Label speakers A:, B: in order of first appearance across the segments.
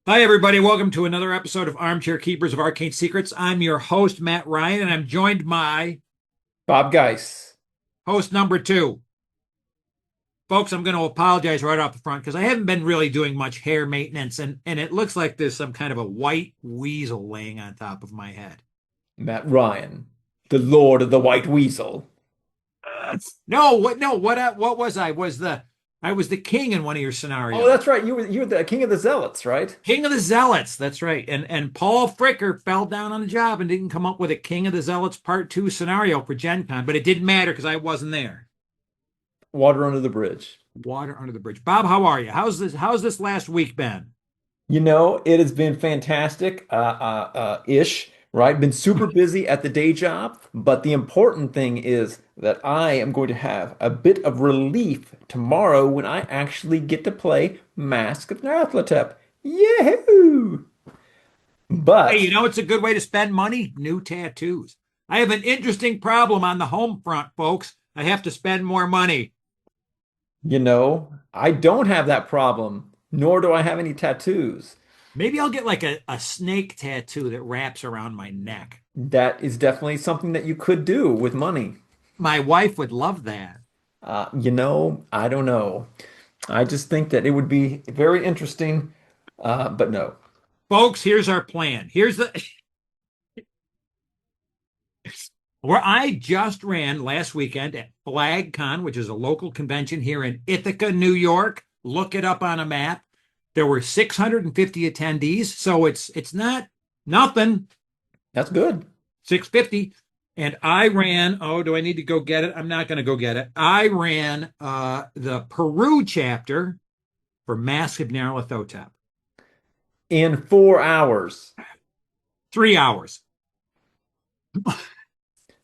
A: Hi, everybody. Welcome to another episode of Armchair Keepers of Arcane Secrets. I'm your host, Matt Ryan, and I'm joined by
B: Bob Geis.
A: host number two. Folks, I'm going to apologize right off the front because I haven't been really doing much hair maintenance, and it looks like there's some kind of a white weasel laying on top of my head.
B: Matt Ryan, the Lord of the White Weasel.
A: No, what was I? I was the king in one of your
B: Oh,
A: scenarios.
B: that's right. You were the king of the zealots, right?
A: King of the Zealots. That's right. And Paul Fricker fell down on the job and didn't come up with a King of the Zealots Part 2 scenario for Gen Con, but it didn't matter because I wasn't there.
B: Water under the bridge.
A: Water under the bridge. Bob, how are you? How's this last week been?
B: It has been fantastic, ish, right? Been super busy at the day job, but the important thing is that I am going to have a bit of relief tomorrow when I actually get to play Mask of Nyarlathotep. Yahoo!
A: Hey,
B: But
A: it's a good way to spend money? New tattoos. I have an interesting problem on the home front, folks. I have to spend more money.
B: I don't have that problem, nor do I have any tattoos.
A: Maybe I'll get like a snake tattoo that wraps around my neck.
B: That is definitely something that you could do with money.
A: My wife would love that.
B: I don't know. I just think that it would be very interesting, but no.
A: Folks, here's our plan. Here's the where I just ran last weekend at FlagCon, which is a local convention here in Ithaca, New York. Look it up on a map. There were 650 attendees, so it's not nothing.
B: That's good.
A: 650. And I ran, oh, do I need to go get it? I'm not going to go get it. I ran the Peru chapter for Mask of Nyarlathotep.
B: In 4 hours,
A: 3 hours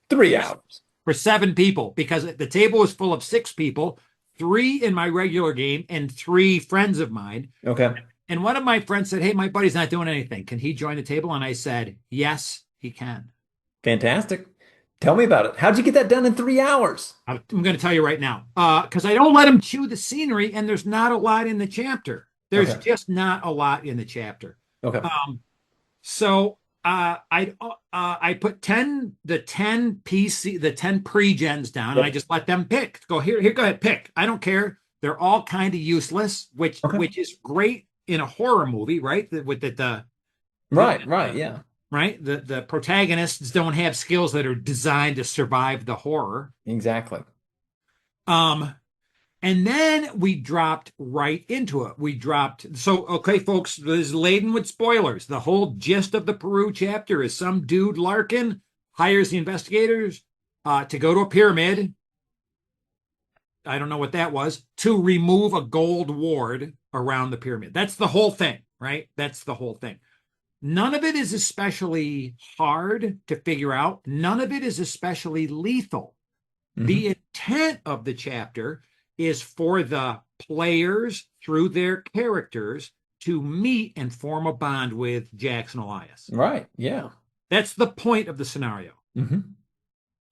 B: 3 hours.
A: for 7 people because the table was full of 6 people, three in my regular game and three friends of mine.
B: Okay.
A: And one of my friends said, "Hey, my buddy's not doing anything. Can he join the table?" And I said, "Yes, he can."
B: Fantastic. Tell me about it. How'd you get that done in 3 hours?
A: I'm going to tell you right now because I don't let him chew the scenery, and there's not a lot in the chapter. There's
B: Okay.
A: just not a lot in the chapter.
B: Okay.
A: So I put 10 pre-gens down, and I
B: Yep.
A: just let them pick. Go here, go ahead, pick. I don't care. They're all kind of useless, which
B: Okay.
A: which is great in a horror movie, right? With
B: Right, right,
A: the
B: yeah.
A: right the protagonists don't have skills that are designed to survive the horror.
B: Exactly.
A: Um, And then we dropped right into it. Okay, folks, this is laden with spoilers. The whole gist of the Peru chapter is some dude, Larkin, hires the investigators to go to a pyramid. I don't know what that was, to remove a gold ward around the pyramid. That's the whole thing, right? That's the whole thing. None of it is especially hard to figure out. None of it is especially lethal.
B: Hmm.
A: The intent of the chapter is for the players through their characters to meet and form a bond with Jackson Elias.
B: Right, yeah.
A: That's the point of the scenario.
B: Hmm.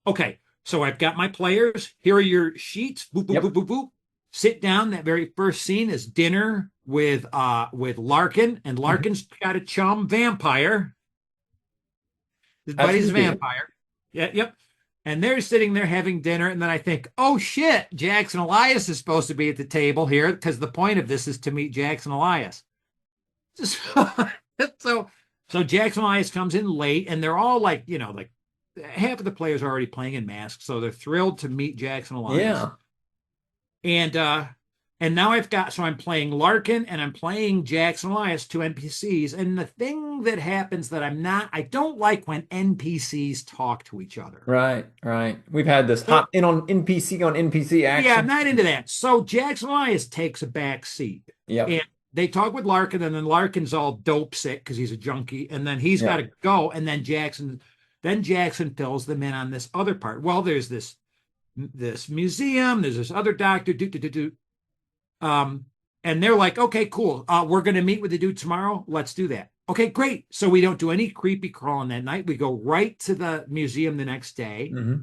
A: Okay, so I've got my players. Here are your sheets. Boop, boop, boop,
B: Yep.
A: boop, boop. Sit down. That very first scene is dinner with Larkin, and
B: Hmm.
A: Larkin's got a chum vampire. His
B: As
A: buddy's
B: you
A: a
B: do.
A: vampire. Yeah, yep. And they're sitting there having dinner, and then I think, oh shit, Jackson Elias is supposed to be at the table here because the point of this is to meet Jackson Elias. So, so Jackson Elias comes in late, and they're all like half of the players are already playing in masks, so they're thrilled to meet Jackson Elias.
B: Yeah.
A: And now I'm playing Larkin and I'm playing Jackson Elias, two NPCs. And the thing that happens that I don't like when NPCs talk to each other.
B: Right, right. We've had this
A: So
B: hot in on NPC
A: yeah, I'm
B: action.
A: not into that. So Jackson Elias takes a back seat
B: Yep.
A: and they talk with Larkin, and then Larkin's all dope sick because he's a junkie, and then he's got
B: Yeah.
A: to go, and then Jackson fills them in on this other part. Well, there's this museum, there's this other doctor, Um, and they're like, okay, cool. We're going to meet with the dude tomorrow. Let's do that. Okay, great. So we don't do any creepy crawling that night. We go right to the museum the next day.
B: Hmm.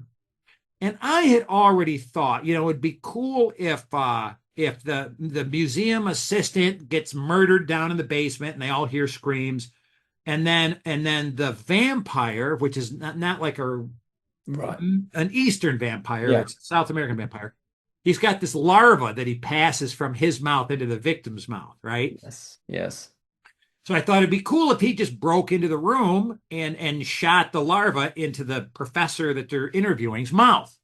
A: And I had already thought, it'd be cool if the museum assistant gets murdered down in the basement and they all hear screams, and then the vampire, which is not like
B: Right.
A: an Eastern vampire,
B: Yeah.
A: it's a South American vampire. He's got this larva that he passes from his mouth into the victim's mouth, right?
B: Yes. Yes.
A: So I thought it'd be cool if he just broke into the room and shot the larva into the professor that they're interviewing's mouth.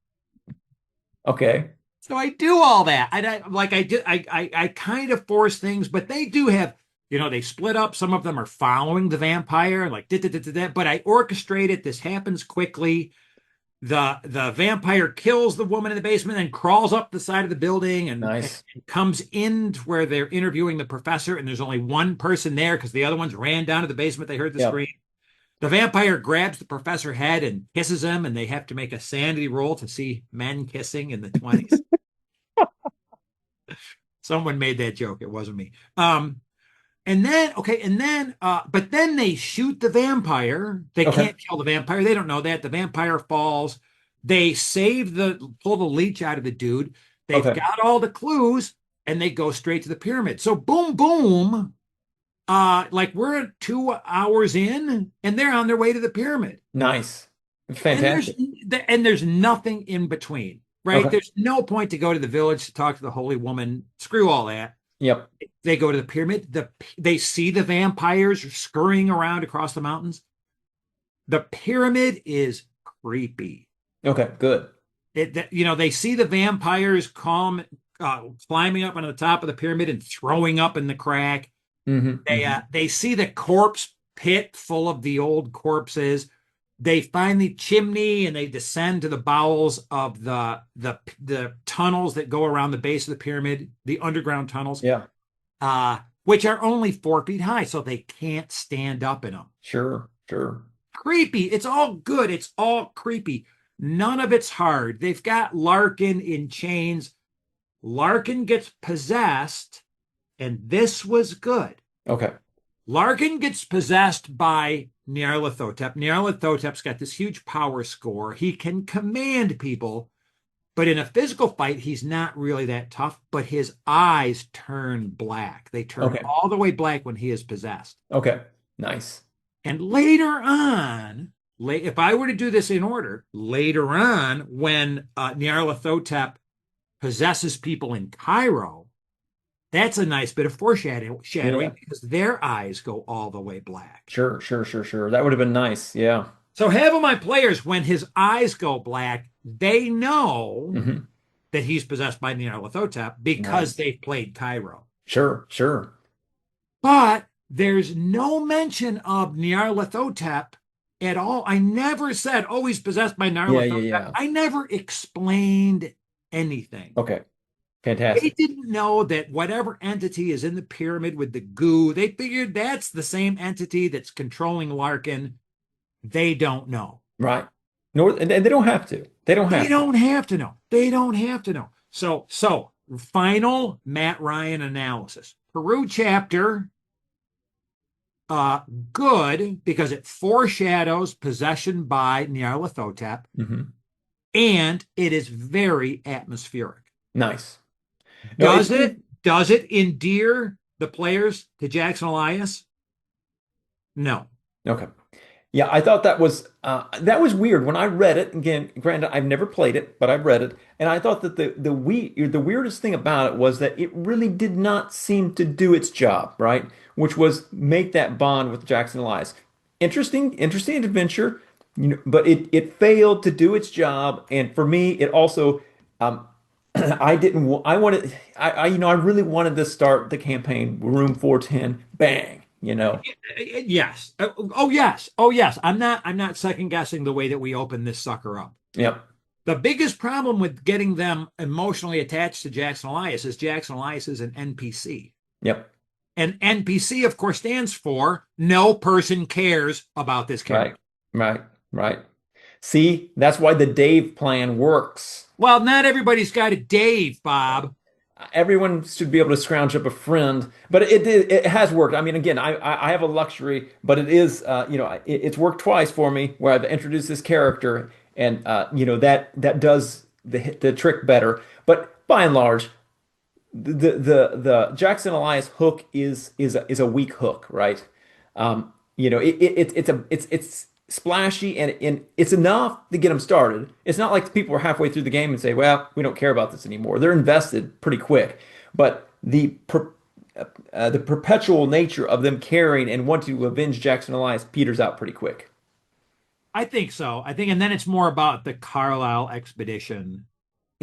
B: Okay.
A: So I do all that. I kind of force things, but they do have, they split up. Some of them are following the vampire, like but I orchestrate it. This happens quickly. The vampire kills the woman in the basement and crawls up the side of the building and
B: Nice.
A: comes in to where they're interviewing the professor, and there's only one person there because the other ones ran down to the basement. They heard the
B: Yep.
A: scream. The vampire grabs the professor head and kisses him, and they have to make a sanity roll to see men kissing in the 20s. Someone made that joke. It wasn't me. But then they shoot the vampire. They
B: Okay.
A: can't kill the vampire. They don't know that. The vampire falls. They pull the leech out of the dude. They've
B: Okay.
A: got all the clues and they go straight to the pyramid. So boom, boom. Like we're 2 hours in and they're on their way to the pyramid.
B: Nice.
A: And there's
B: Fantastic.
A: and there's nothing in between, right?
B: Okay.
A: There's no point to go to the village to talk to the holy woman. Screw all that.
B: Yep.
A: They go to the pyramid. They see the vampires scurrying around across the mountains. The pyramid is creepy.
B: Okay. Good.
A: They see the vampires climbing up on the top of the pyramid and throwing up in the crack. They see the corpse pit full of the old corpses. They find the chimney and they descend to the bowels of the tunnels that go around the base of the pyramid, the underground tunnels,
B: Yeah.
A: which are only 4 feet high, so they can't stand up in them.
B: Sure. Sure.
A: Creepy. It's all good. It's all creepy. None of it's hard. They've got Larkin in chains. Larkin gets possessed, and this was good.
B: Okay.
A: Larkin gets possessed by Nyarlathotep. Nyarlathotep's got this huge power score. He can command people, but in a physical fight, he's not really that tough. But his eyes turn black. They turn
B: Okay.
A: all the way black when he is possessed.
B: Okay. Nice.
A: And later on, if I were to do this in order, later on, when Nyarlathotep possesses people in Cairo, that's a nice bit of foreshadowing
B: Yeah.
A: because their eyes go all the way black.
B: Sure. Sure. Sure. Sure. That would have been nice. Yeah.
A: So having my players, when his eyes go black, they know
B: Hmm.
A: that he's possessed by Nyarlathotep because
B: Nice.
A: they've played Cairo.
B: Sure. Sure.
A: But there's no mention of Nyarlathotep at all. I never said, oh, he's possessed by
B: Yeah. Yeah.
A: Nyarlathotep.
B: Yeah.
A: I never explained anything.
B: Okay.
A: They
B: Fantastic.
A: didn't know that whatever entity is in the pyramid with the goo, they figured that's the same entity that's controlling Larkin. They don't know.
B: Right. Nor and they don't have to. They don't
A: They
B: have to.
A: don't have to know. They don't have to know. So final Matt Ryan analysis. Peru chapter, uh, good because it foreshadows possession by Nyarlathotep,
B: Hmm.
A: and it is very atmospheric.
B: Nice. No, it's
A: Does it endear the players to Jackson Elias? No.
B: okay. Yeah, I thought that was weird when I read it. Again, granted, I've never played it, but I've read it, and I thought that the weirdest thing about it was that it really did not seem to do its job, right? Which was make that bond with Jackson Elias. Interesting adventure, but it failed to do its job, and for me, it also I didn't wa- I wanted I really wanted to start the campaign room 410 bang,
A: Yes. Oh yes. Oh yes. I'm not second guessing the way that we open this sucker up.
B: Yep.
A: The biggest problem with getting them emotionally attached to Jackson Elias is Jackson Elias is an NPC.
B: Yep.
A: And NPC, of course, stands for no person cares about this
B: Right.
A: character.
B: Right. Right. See, that's why the Dave plan works.
A: Well, not everybody's got a Dave, Bob.
B: Everyone should be able to scrounge up a friend, but it has worked. I mean, again, I have a luxury, but it is it's worked twice for me where I've introduced this character, and that does the trick better. But by and large, the Jackson Elias hook is a weak hook, right? It's splashy and it's enough to get them started. It's not like people are halfway through the game and say, "Well, we don't care about this anymore." They're invested pretty quick, but the perpetual nature of them caring and wanting to avenge Jackson Elias peters out pretty quick.
A: I think so. I think, and then it's more about the Carlisle expedition.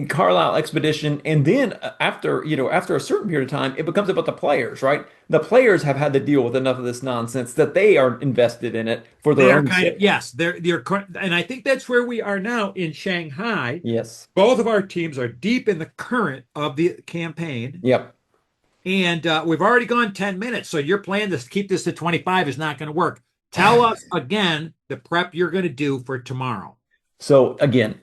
B: Carlisle expedition, and then after a certain period of time, it becomes about the players, right? The players have had to deal with enough of this nonsense that they are invested in it for their
A: They're
B: own
A: kind of,
B: sake.
A: yes, and I think that's where we are now in Shanghai.
B: Yes.
A: Both of our teams are deep in the current of the campaign,
B: Yep.
A: and we've already gone 10 minutes. So your plan to keep this to 25 is not going to work. Tell us again the prep you're going to do for tomorrow.
B: So again,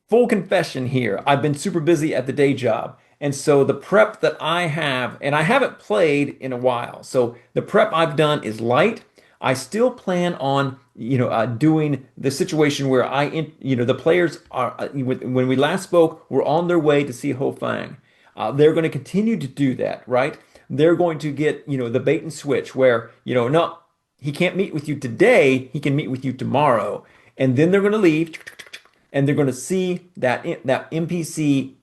B: full confession here. I've been super busy at the day job. And so the prep that I have, and I haven't played in a while. So the prep I've done is light. I still plan on, doing the situation where the players are, when we last spoke, were on their way to see Ho Fang. They're going to continue to do that, right? They're going to get, the bait and switch where, no, he can't meet with you today. He can meet with you tomorrow. And then they're going to leave and they're going to see that NPC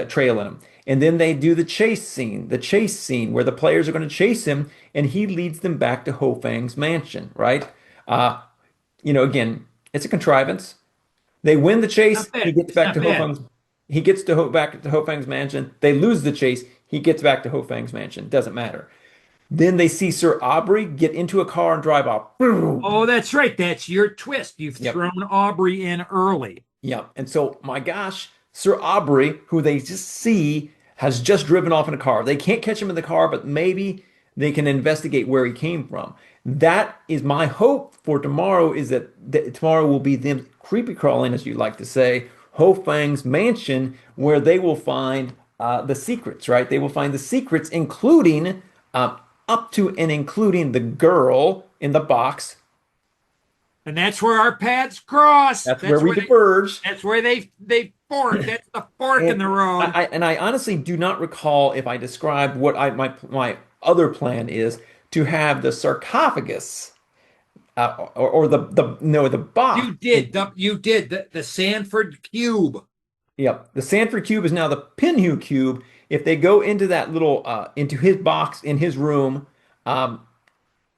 B: trailing him. And then they do the chase scene where the players are going to chase him and he leads them back to Ho Fang's mansion, right? Uh, again, it's a contrivance. They win the chase,
A: Not bad. It's not bad.
B: He gets back to Ho Fang's mansion. They lose the chase, he gets back to Ho Fang's mansion. Doesn't matter. Then they see Sir Aubrey get into a car and drive off.
A: Oh, that's right. That's your twist. You've
B: Yep.
A: thrown Aubrey in early.
B: Yeah. And so, my gosh, Sir Aubrey, who they just see, has just driven off in a car. They can't catch him in the car, but maybe they can investigate where he came from. That is my hope for tomorrow, is that tomorrow will be them creepy crawling, as you like to say, Ho Fang's mansion, where they will find the secrets, right? They will find the secrets, including up to and including the girl in the box.
A: And that's where our paths cross.
B: That's where we diverge.
A: That's where they fork. That's the fork in
B: And
A: the road.
B: I honestly do not recall if I described what my other plan is to have the sarcophagus or the no the box.
A: You did the Sanford cube.
B: Yep, the Sanford cube is now the Pinhu cube. If they go into that little into his box in his room, um,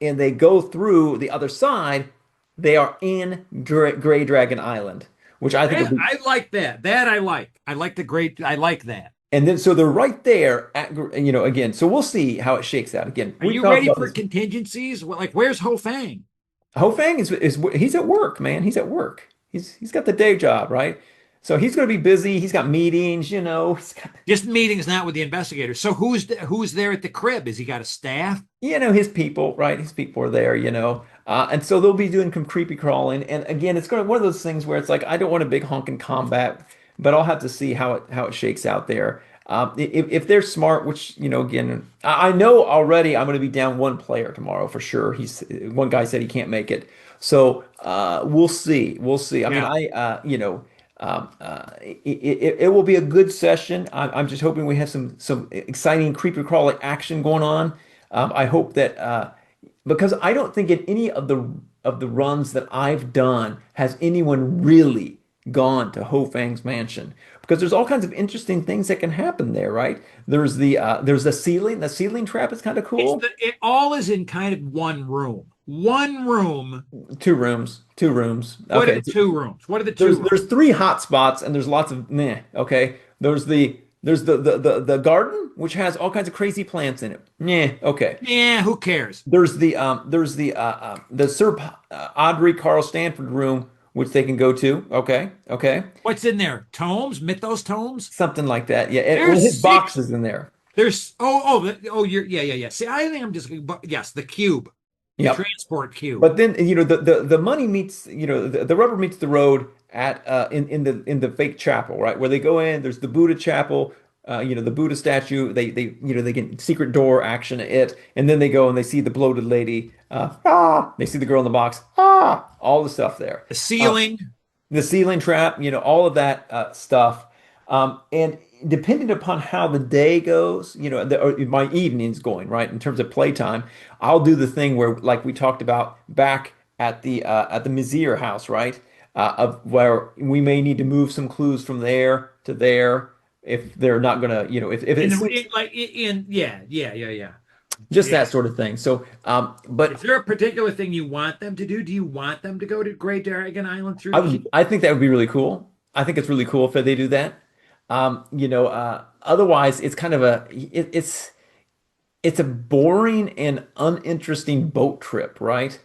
B: and they go through the other side, they are in Gray Dragon Island, which I think would be.
A: I like that. That I like. I like the great. I like that.
B: And then so they're right there again. So we'll see how it shakes out. Again,
A: Are
B: we
A: you
B: talked
A: ready
B: about
A: for
B: this.
A: contingencies? Like, where's Ho Fang?
B: Ho Fang is he's at work, man. He's at work. He's got the day job, right? So he's going to be busy. He's got meetings,
A: Just meetings, not with the investigators. So who's there at the crib? Has he got a staff?
B: his people, right? His people are there. And so they'll be doing some creepy crawling. And again, it's going to one of those things where it's like I don't want a big honking combat, but I'll have to see how it shakes out there. If they're smart, which again, I know already I'm going to be down one player tomorrow for sure. He's one guy said he can't make it, so we'll see. We'll see. I mean,
A: Yeah.
B: it will be a good session. I'm just hoping we have some exciting creepy crawly action going on. I hope that because I don't think in any of the runs that I've done has anyone really gone to Ho Fang's mansion because there's all kinds of interesting things that can happen there, right? There's the ceiling. The ceiling trap is kind of cool.
A: It all is in kind of one room. One room.
B: Two rooms. Two rooms.
A: What are
B: Okay.
A: the two rooms? What are the two
B: There's
A: rooms?
B: there's three hot spots and there's lots of meh. Okay. There's the garden which has all kinds of crazy plants in it. Yeah. Okay.
A: Yeah, who cares?
B: There's the Sir Audrey Carl Stanford room which they can go to. Okay. Okay.
A: What's in there? Tomes? Mythos tomes?
B: Something like that. Yeah. Well,
A: There's
B: his box
A: six.
B: is in there.
A: You're yeah. See, I think I'm just yes, the cube, the
B: Yep.
A: transport cube.
B: But then the money meets the rubber meets the road at in the fake chapel, right? Where they go in, there's the Buddha chapel, the Buddha statue. They get secret door action at it, and then they go and they see the bloated lady. They see the girl in the box. All the stuff there.
A: The
B: Uh,
A: ceiling.
B: the ceiling trap, all of that stuff. And depending upon how the day goes, or my evening's going, right, in terms of playtime, I'll do the thing where, like we talked about back at the Mizir house, right, of where we may need to move some clues from there to there if they're not gonna, if
A: In
B: it
A: the
B: seems
A: yeah.
B: just
A: Yeah.
B: that sort of thing. So, but
A: Is there a particular thing you want them to do? Do you want them to go to Great Dragon Island through the key?
B: I think that would be really cool. I think it's really cool if they do that. Otherwise, it's kind of it's a boring and uninteresting boat trip, right?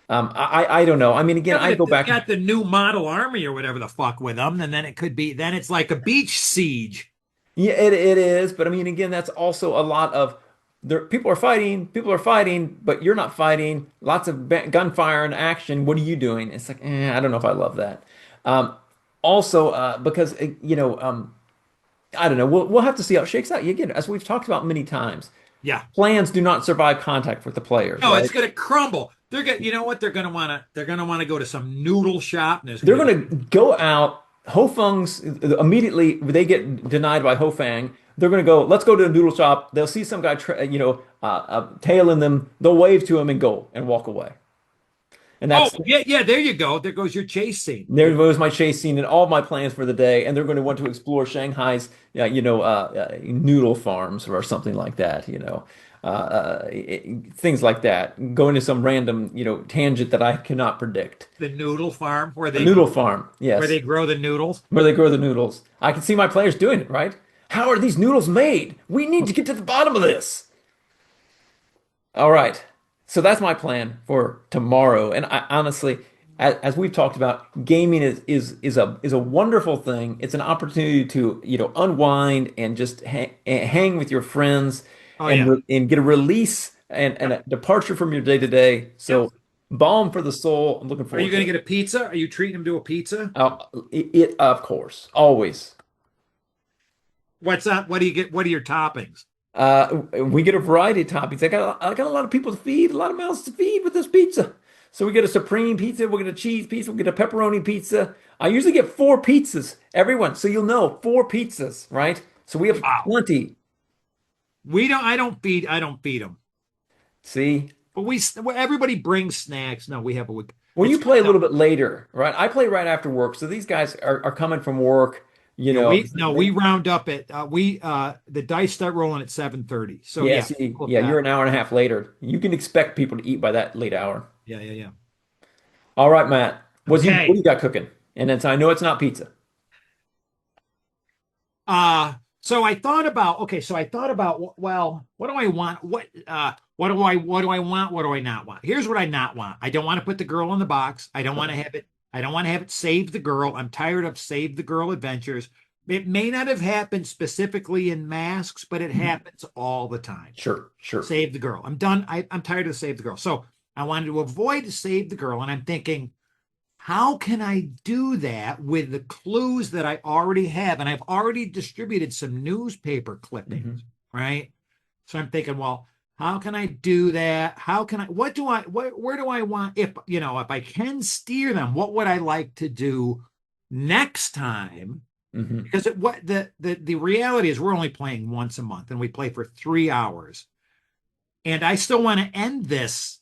B: I don't know. I mean, again,
A: Yeah, but
B: I
A: if
B: go
A: they've
B: back.
A: got the new model army or whatever the fuck with them, then it could be then it's like a beach siege.
B: Yeah, it is, but I mean, again, that's also a lot of there. People are fighting, but you're not fighting. Lots of gunfire and action. What are you doing? It's like, I don't know if I love that. Um, Also, because I don't know. We'll have to see how it shakes out. Again, as we've talked about many times,
A: Yeah.
B: plans do not survive contact with the players,
A: No, it's
B: right?
A: gonna crumble. They're gonna you know what? They're gonna wanna go to some noodle shop and there's gonna
B: They're
A: be
B: going to go out. Hofeng's immediately they get denied by Hofang. They're going to go. Let's go to a noodle shop. They'll see some guy, tailing them. They'll wave to him and go and walk away. And
A: oh
B: that's
A: yeah, there you go. There goes your chase scene.
B: there goes my chase scene and all my plans for the day. And they're going to want to explore Shanghai's, noodle farms or something like that. Things like that. Go into some random, tangent that I cannot predict.
A: The noodle farm
B: A noodle farm,
A: where
B: yes.
A: they grow the noodles.
B: Where they grow the noodles. I can see my players doing it, right? How are these noodles made? We need to get to the bottom of this. All right. So that's my plan for tomorrow. And I honestly, as we've talked about, gaming is a wonderful thing. It's an opportunity to, unwind and just hang with your friends
A: Oh yeah.
B: and get a release and
A: Yep.
B: a departure from your day to day.
A: Yep.
B: So balm for the soul. I'm looking
A: Are you
B: forward to
A: gonna
B: it.
A: get a pizza? Are you treating them to a pizza?
B: Of course, always.
A: What's that? What do you get? What are your toppings?
B: We get a variety of toppings. I got a lot of people to feed, a lot of mouths to feed with this pizza. So we get a supreme pizza, we'll get a cheese pizza, we'll get a pepperoni pizza. I usually get four pizzas, everyone. So you'll know, four pizzas, right? So we have
A: Wow.
B: 20.
A: We don't. I don't feed them.
B: See?
A: But everybody brings snacks. No, we have a.
B: Well,
A: It's
B: you
A: fun
B: play a
A: though.
B: little bit later, right? I play right after work. So these guys are coming from work, you
A: Yeah,
B: know.
A: we no, we round up at we the dice start rolling at 7:30. So
B: Yeah,
A: yeah,
B: see,
A: cool with
B: yeah, you're
A: that.
B: an hour and a half later. You can expect people to eat by that late hour.
A: Yeah.
B: All right, Matt. What do
A: Okay.
B: you got cooking? And then I know it's not pizza.
A: So I thought about okay, so I thought about well, what do I want? What do I want? What do I not want? Here's what I not want. I don't want to put the girl in the box. I don't want to have it save the girl. I'm tired of save the girl adventures. It may not have happened specifically in masks, but it
B: Mhm.
A: happens all the time.
B: Sure, sure.
A: Save the girl. I'm done. I'm tired of save the girl. So I wanted to avoid save the girl, and I'm thinking, how can I do that with the clues that I already have? And I've already distributed some newspaper clippings,
B: Hmm.
A: right? So I'm thinking, well, how can I do that? How can I, where do I want, if I can steer them, what would I like to do next time?
B: Hmm.
A: Because the reality is we're only playing once a month and we play for 3 hours. And I still want to end this.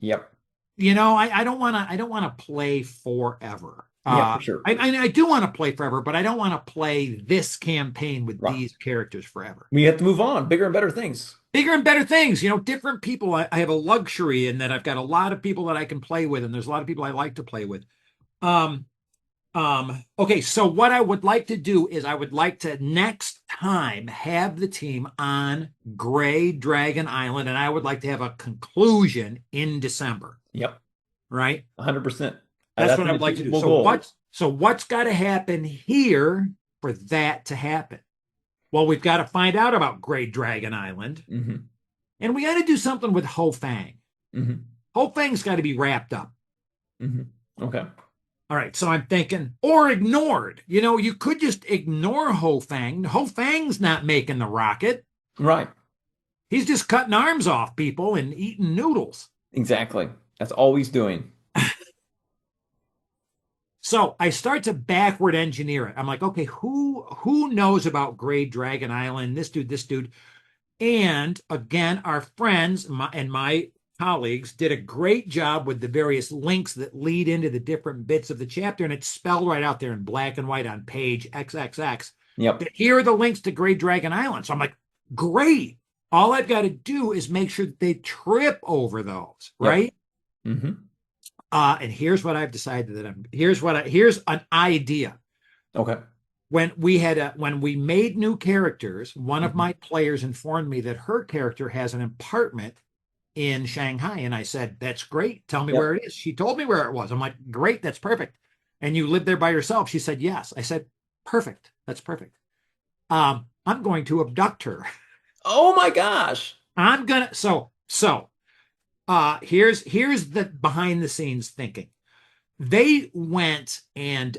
B: Yep.
A: I don't want to play forever.
B: Yeah, for sure.
A: I do want to play forever, but I don't want to play this campaign with
B: Right.
A: these characters forever.
B: We have to move on. Bigger and better things.
A: Bigger and better things, different people. I have a luxury in that I've got a lot of people that I can play with, and there's a lot of people I like to play with. Um, okay, so what I would like to do is I would like to next time have the team on Gray Dragon Island, and I would like to have a conclusion in December,
B: Yep.
A: right?
B: 100%.
A: That's
B: That's
A: what I
B: an
A: would like to do.
B: achievable goal.
A: So what's got to happen here for that to happen? Well, we've got to find out about Great Dragon Island,
B: Hmm.
A: and we got to do something with Ho Fang.
B: Hmm.
A: Ho Fang's got to be wrapped up.
B: Hmm. Okay.
A: All right, so I'm thinking, or ignored. You could just ignore Ho Fang. Ho Fang's not making the rocket.
B: Right.
A: He's just cutting arms off people and eating noodles.
B: Exactly. That's all he's doing.
A: So I start to backward engineer it. I'm like, okay, who knows about Great Dragon Island? This dude. And again, our friends and my colleagues did a great job with the various links that lead into the different bits of the chapter, and it's spelled right out there in black and white on page XXX.
B: Yep.
A: That here are the links to Great Dragon Island. So I'm like, great. All I've got to do is make sure that they trip over those,
B: Yep.
A: right?
B: Hmm.
A: And here's what I've decided that here's an idea.
B: Okay.
A: When we made new characters, one of
B: Hmm.
A: my players informed me that her character has an apartment in Shanghai. And I said, that's great. Tell me
B: Yep.
A: where it is. She told me where it was. I'm like, great, that's perfect. And you live there by yourself? She said, yes. I said, perfect. That's perfect. I'm going to abduct her.
B: Oh my gosh.
A: I'm gonna here's the behind the scenes thinking. They went and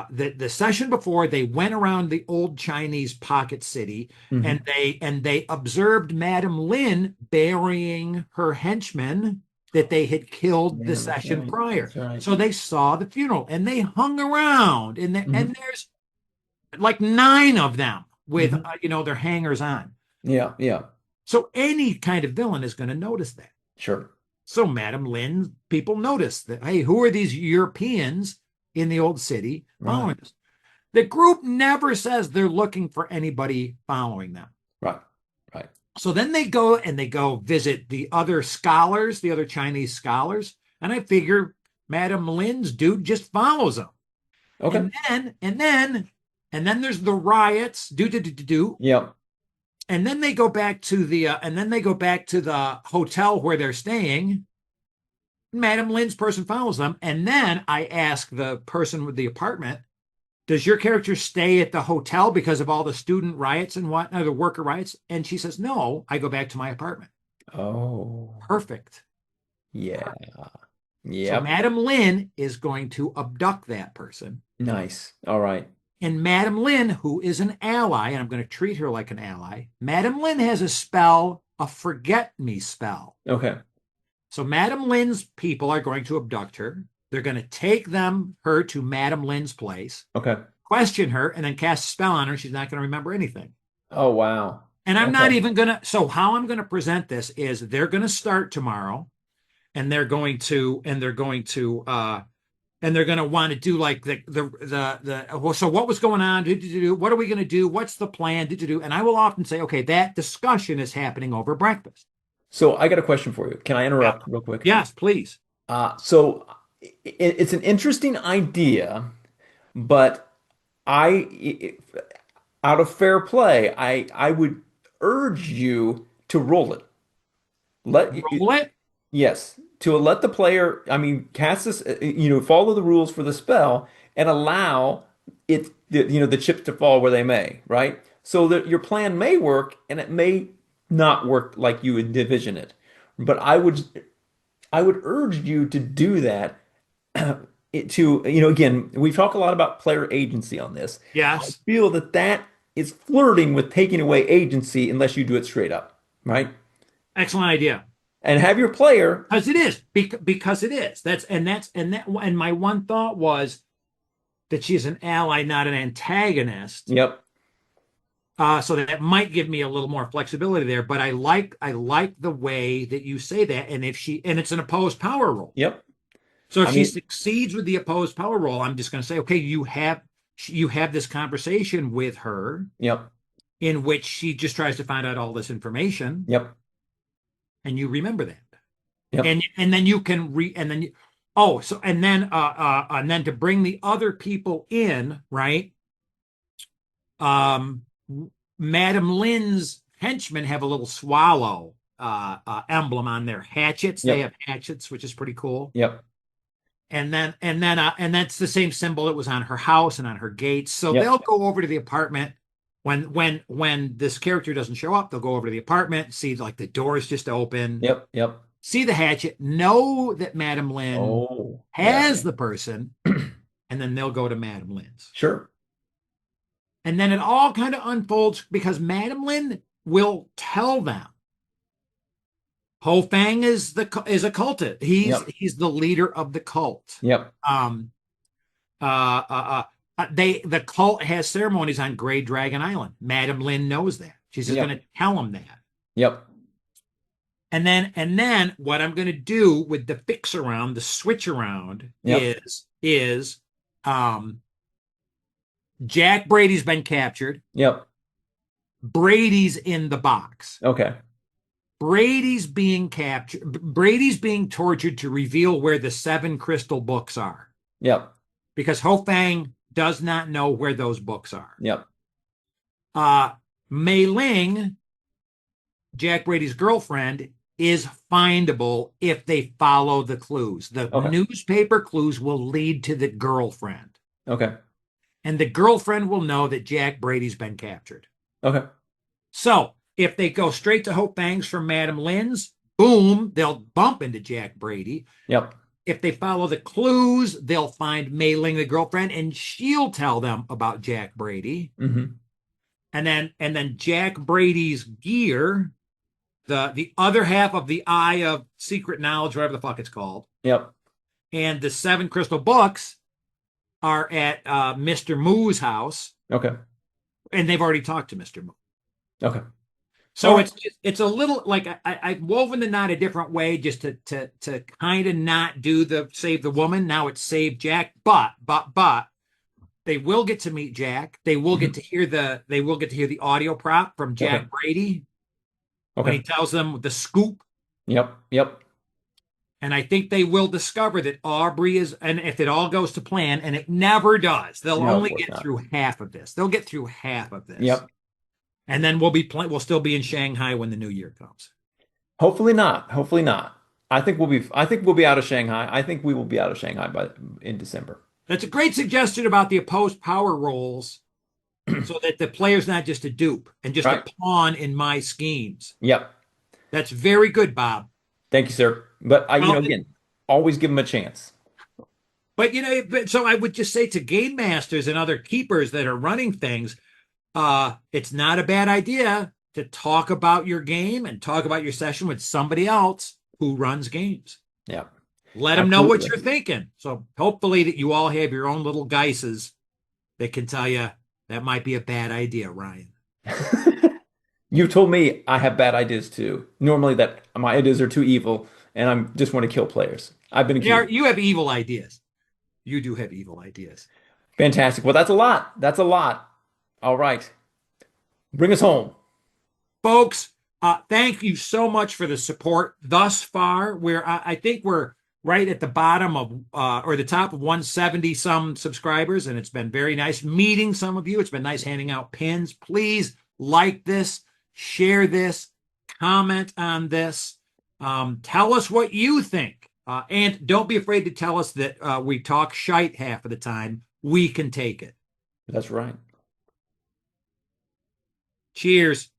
A: the session before they went around the old Chinese pocket city, and
B: Hmm.
A: they observed Madame Lin burying her henchmen that they had killed the
B: Yeah, that's
A: session
B: right.
A: prior.
B: That's right.
A: So they saw the funeral and they hung around,
B: Hmm.
A: and there's like nine of them with
B: Hmm.
A: their hangers on.
B: Yeah. Yeah.
A: So any kind of villain is going to notice that.
B: Sure.
A: So Madame Lin, people notice that, hey, who are these Europeans in the old city
B: Right.
A: following us? The group never says they're looking for anybody following them.
B: Right. Right.
A: So then they go visit the other scholars, the other Chinese scholars, and I figure Madame Lin's dude just follows them.
B: Okay.
A: And then there's the riots, do.
B: Yep.
A: And then they go back to the hotel where they're staying. Madam Lin's person follows them. And then I ask the person with the apartment, does your character stay at the hotel because of all the student riots and whatnot, the worker riots? And she says, no, I go back to my apartment.
B: Oh.
A: Perfect.
B: Yeah.
A: So
B: Yep.
A: Madam Lin is going to abduct that person.
B: Nice. All right.
A: And Madam Lin, who is an ally, and I'm going to treat her like an ally, Madam Lin has a spell, a forget me spell.
B: Okay.
A: So Madam Lin's people are going to abduct her. They're going to take her to Madam Lin's place,
B: Okay.
A: question her, and then cast a spell on her. She's not going to remember anything.
B: Oh, wow.
A: And I'm not
B: Okay.
A: even going to. So how I'm going to present this is they're going to start tomorrow, and they're going to want to do like well, so what was going on? What are we going to do? What's the plan? And I will often say, okay, that discussion is happening over breakfast.
B: So I got a question for you. Can I
A: Yeah.
B: interrupt real quick?
A: Yes, please.
B: So it's an interesting idea, but out of fair play, I would urge you to roll it. Let
A: Roll it.
B: Yes, to let the player, I mean, cast this, follow the rules for the spell and allow the chips to fall where they may, right? So that your plan may work and it may not work like you would envision it. But I would urge you to do that. Again, we talk a lot about player agency on this. I
A: Yes.
B: feel that is flirting with taking away agency unless you do it straight up, right?
A: Excellent idea.
B: And have your player,
A: Because it is. Because it is. And my one thought was that she's an ally, not an antagonist.
B: yep,
A: So that might give me a little more flexibility there. But I like the way that you say that. And it's an opposed power roll.
B: yep.
A: So if
B: I
A: she
B: mean,
A: succeeds with the opposed power roll, I'm just going to say, okay, you have this conversation with her
B: yep,
A: in which she just tries to find out all this information,
B: yep,
A: and you remember that.
B: yep,
A: And then you can re and then you, oh so and then to bring the other people in, right? um Madam Lin's henchmen have a little swallow emblem on their hatchets. They
B: yep,
A: have hatchets, which is pretty cool.
B: yep,
A: And that's the same symbol that was on her house and on her gates. So
B: yep,
A: they'll go over to the apartment when this character doesn't show up. They'll go over to the apartment, see like the door is just open,
B: yep, yep.
A: see the hatchet, know that Madam Lin
B: Oh, yeah,
A: has the person, and then they'll go to Madam Lin's.
B: sure.
A: And then it all kind of unfolds because Madam Lin will tell them Ho Fang is a cultist. He's
B: Yep,
A: he's the leader of the cult.
B: yep,
A: Um, The cult has ceremonies on Grey Dragon Island. Madam Lynn knows that. She's just going
B: Yep.
A: to tell him that.
B: Yep.
A: And then what I'm going to do with the fix around, the switch around
B: Yep.
A: is Jack Brady's been captured.
B: Yep.
A: Brady's in the box.
B: Okay.
A: Brady's being captured. Brady's being tortured to reveal where the seven crystal books are
B: Yep.
A: because Ho Fang does not know where those books are.
B: Yep.
A: Uh, Mei Ling, Jack Brady's girlfriend, is findable if they follow the clues. The
B: Okay.
A: newspaper clues will lead to the girlfriend,
B: Okay.
A: and the girlfriend will know that Jack Brady's been captured.
B: Okay.
A: So if they go straight to Hope Bangs from Madam Lynn's, boom, they'll bump into Jack Brady.
B: Yep.
A: If they follow the clues, they'll find Mei Ling, the girlfriend, and she'll tell them about Jack Brady.
B: Hmm.
A: And then Jack Brady's gear, the other half of the Eye of Secret Knowledge, whatever the fuck it's called,
B: Yep.
A: and the seven crystal books are at Mr. Moo's house,
B: Okay.
A: and they've already talked to Mr. Moo.
B: Okay. All
A: So
B: right.
A: it's a little like I've woven the knot a different way just to kind of not do the save the woman. Now it's save Jack, but they will get to meet Jack. They will get
B: Mhm.
A: to hear the audio prop from
B: Okay.
A: Jack Brady when
B: Okay.
A: he tells them the scoop.
B: Yep. Yep.
A: And I think they will discover that Aubrey is, and if it all goes to plan, and it never does, they'll
B: No, of
A: only
B: course
A: get
B: not.
A: through half of this. They'll get through half of this,
B: Yep.
A: and then we'll still be in Shanghai when the new year comes.
B: Hopefully not. Hopefully not. I think we'll be out of Shanghai. I think we will be out of Shanghai by in December.
A: That's a great suggestion about the opposed power roles so that the player's not just a dupe and just a
B: Right?
A: pawn in my schemes.
B: Yep.
A: That's very good, Bob.
B: Thank you, sir. But
A: Well,
B: again, always give them a chance.
A: so I would just say to game masters and other keepers that are running things, it's not a bad idea to talk about your game and talk about your session with somebody else who runs games.
B: Yeah,
A: Let them know what
B: absolutely.
A: you're thinking. So hopefully that you all have your own little guises that can tell you that might be a bad idea, Ryan.
B: You told me I have bad ideas too. Normally that my ideas are too evil and I'm just want to kill players. I've been accused.
A: You have evil ideas. You do have evil ideas.
B: Fantastic. Well, that's a lot. That's a lot. All right. Bring us home.
A: Folks, thank you so much for the support thus far. I think we're right at the bottom of or the top of 170 some subscribers, and it's been very nice meeting some of you. It's been nice handing out pins. Please like this, share this, comment on this. Tell us what you think. And don't be afraid to tell us that we talk shite half of the time. We can take it.
B: That's right.
A: Cheers.